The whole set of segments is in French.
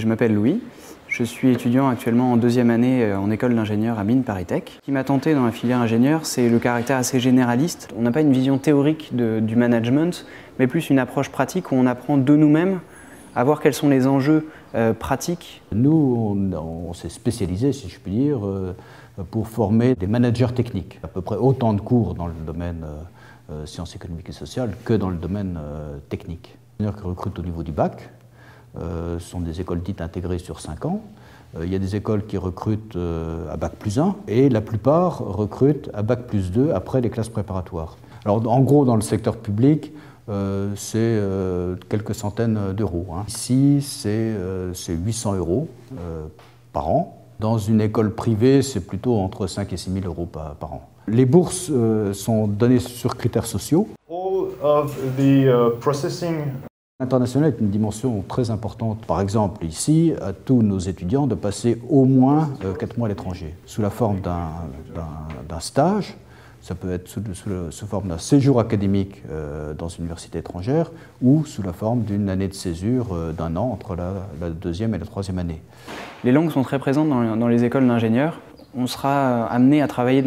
Je m'appelle Louis, je suis étudiant actuellement en deuxième année en école d'ingénieur à Mines ParisTech. Ce qui m'a tenté dans la filière ingénieur, c'est le caractère assez généraliste. On n'a pas une vision théorique du management, mais plus une approche pratique où on apprend de nous-mêmes à voir quels sont les enjeux pratiques. Nous, on s'est spécialisé, si je puis dire, pour former des managers techniques. À peu près autant de cours dans le domaine sciences économiques et sociales que dans le domaine technique. Les ingénieurs qui recrutent au niveau du bac sont des écoles dites intégrées sur 5 ans. Il y a des écoles qui recrutent à bac plus 1 et la plupart recrutent à bac plus 2 après les classes préparatoires. Alors en gros, dans le secteur public, c'est quelques centaines d'euros. Ici, c'est 800 euros par an. Dans une école privée, c'est plutôt entre 5 et 6 000 euros par an. Les bourses sont données sur critères sociaux. All of the processing. L'international est une dimension très importante. Par exemple, ici, à tous nos étudiants de passer au moins 4 mois à l'étranger, sous la forme d'un stage. Ça peut être sous forme d'un séjour académique dans une université étrangère ou sous la forme d'une année de césure d'un an entre la deuxième et la troisième année. Les langues sont très présentes dans les écoles d'ingénieurs. On sera amené à travailler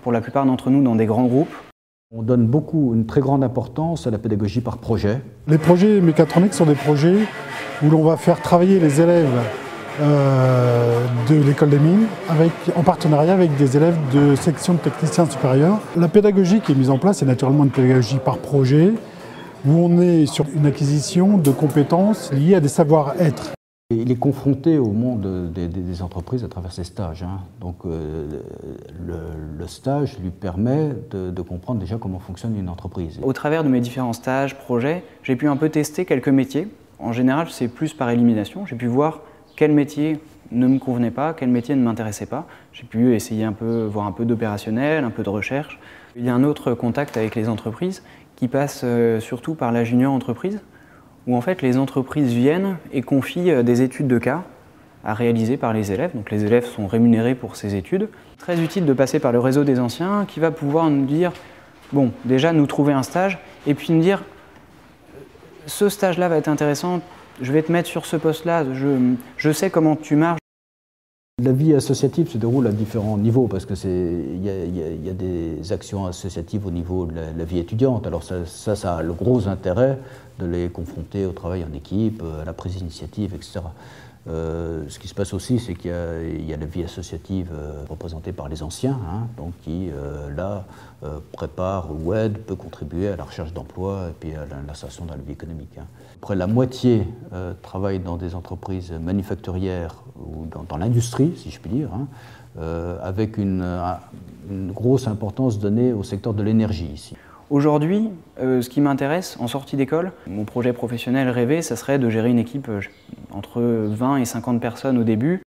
pour la plupart d'entre nous dans des grands groupes. On donne une très grande importance à la pédagogie par projet. Les projets mécatroniques sont des projets où l'on va faire travailler les élèves de l'école des mines en partenariat avec des élèves de section de techniciens supérieurs. La pédagogie qui est mise en place est naturellement une pédagogie par projet où on est sur une acquisition de compétences liées à des savoir-être. Il est confronté au monde des entreprises à travers ses stages. Donc le stage lui permet de comprendre déjà comment fonctionne une entreprise. Au travers de mes différents stages, projets, j'ai pu un peu tester quelques métiers. En général, c'est plus par élimination. J'ai pu voir quel métier ne me convenait pas, quel métier ne m'intéressait pas. J'ai pu essayer voir un peu d'opérationnel, un peu de recherche. Il y a un autre contact avec les entreprises qui passe surtout par la junior entreprise, où en fait les entreprises viennent et confient des études de cas à réaliser par les élèves. Donc les élèves sont rémunérés pour ces études. Très utile de passer par le réseau des anciens qui va pouvoir nous dire, bon, déjà nous trouver un stage et puis nous dire, ce stage-là va être intéressant, je vais te mettre sur ce poste-là, je sais comment tu marches. La vie associative se déroule à différents niveaux parce qu'il y a des actions associatives au niveau de la vie étudiante. Alors ça a le gros intérêt de les confronter au travail en équipe, à la prise d'initiative, etc. Ce qui se passe aussi, c'est qu'il y a la vie associative représentée par les anciens, donc qui, là, prépare ou aide, peut contribuer à la recherche d'emploi et puis à l'insertion dans la vie économique. Après, la moitié travaille dans des entreprises manufacturières ou dans l'industrie, si je puis dire, avec une grosse importance donnée au secteur de l'énergie ici. Aujourd'hui, ce qui m'intéresse en sortie d'école, mon projet professionnel rêvé, ça serait de gérer une équipe entre 20 et 50 personnes au début,